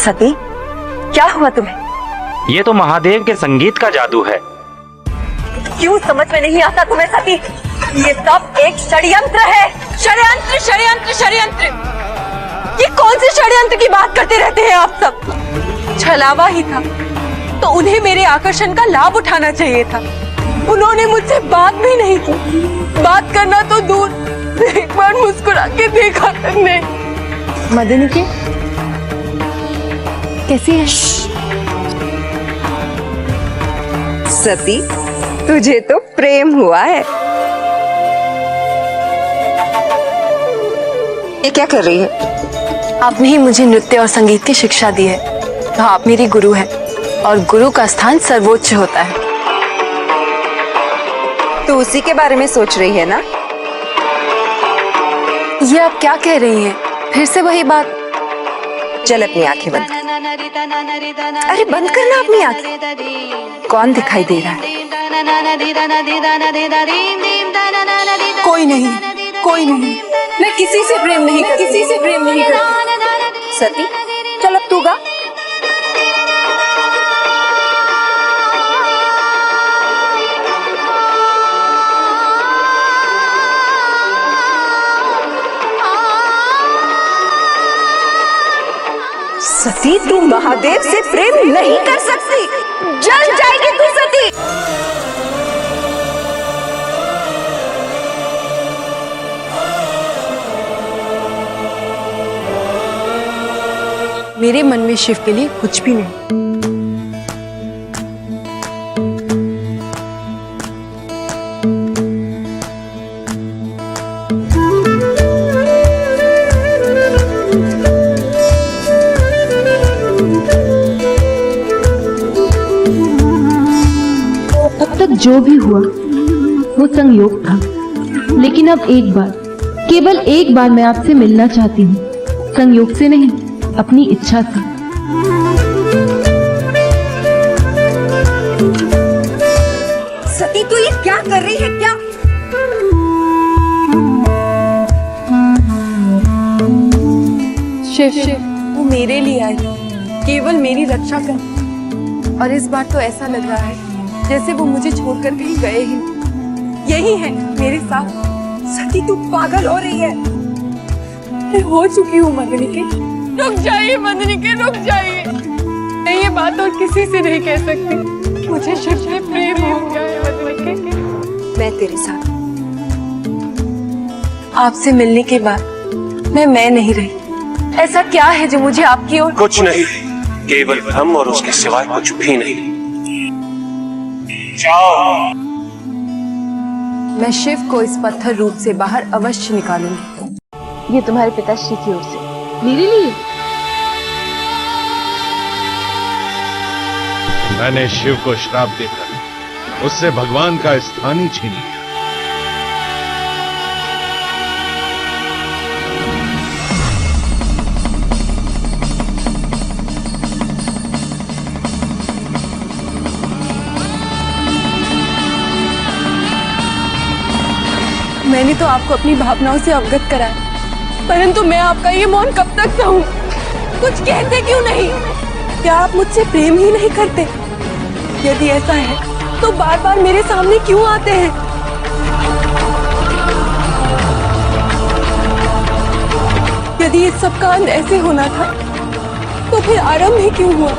सती, क्या हुआ तुम्हें? ये तो महादेव के संगीत का जादू है। क्यों समझ में नहीं आता तुम्हें सती? ये सब एक षड्यंत्र है। षड्यंत्र, षड्यंत्र, षड्यंत्र। ये कौन से षड्यंत्र की बात करते रहते हैं आप सब? छलावा ही था तो उन्हें मेरे आकर्षण का लाभ उठाना चाहिए था। उन्होंने मुझसे बात भी नहीं की। बात करना तो दूर, एक बार मुस्कुरा के देखा तक नहीं। मदनी के कैसी है? सती, तुझे तो प्रेम हुआ है। ये क्या कर रही है? आपने ही मुझे नृत्य और संगीत की शिक्षा दी है, तो आप मेरी गुरु हैं और गुरु का स्थान सर्वोच्च होता है। तू उसी के बारे में सोच रही है ना? ये आप क्या कह रही हैं? फिर से वही बात। चल अपनी आंखें बंद कर। अरे बंद करना अपनी आंखें। कौन दिखाई दे रहा है? कोई नहीं, कोई नहीं। मैं किसी से प्रेम नहीं करती, किसी से प्रेम नहीं करती। सती, चल अब तू गा। सती, तू महादेव से प्रेम नहीं कर सकती। जल जाएगी तू सती। मेरे मन में शिव के लिए कुछ भी नहीं। अब तक जो भी हुआ वो संयोग था, लेकिन अब एक बार, केवल एक बार मैं आपसे मिलना चाहती हूँ। संयोग से नहीं, अपनी इच्छा से। सती, तू ये क्या कर रही है? क्या शिव, वो मेरे लिए आई, केवल मेरी रक्षा कर। और इस बार तो ऐसा लग रहा है जैसे वो मुझे छोड़कर कहीं गए ही। यही है मेरे साथ। सती, तू पागल हो रही है। मैं हो चुकी हूँ मदनी के। रुक जाइए मदनी के, रुक जाइए। मैं ये बात और किसी से नहीं कह सकती। मुझे शिव से प्रेम हो गया है मदनी के। मैं तेरे साथ। आपसे मिलने के बाद मैं नहीं रही। ऐसा क्या है जो मुझे आपकी ओर? कुछ नहीं, केवल भ्रम और उसके सिवाय कुछ भी नहीं। जाओ। मैं शिव को इस पत्थर रूप से बाहर अवश्य निकालूंगी। ये तुम्हारे पिताश्री की ओर से मेरे लिए। मैंने शिव को श्राप देकर उससे भगवान का स्थान ही छीन लिया। मैंने तो आपको अपनी भावनाओं से अवगत कराया, परंतु मैं आपका ये मौन कब तक सहूं? कुछ कहते क्यों नहीं? क्या आप मुझसे प्रेम ही नहीं करते? यदि ऐसा है तो बार बार मेरे सामने क्यों आते हैं? यदि इस सब का अंत ऐसे होना था तो फिर आरंभ ही क्यों हुआ?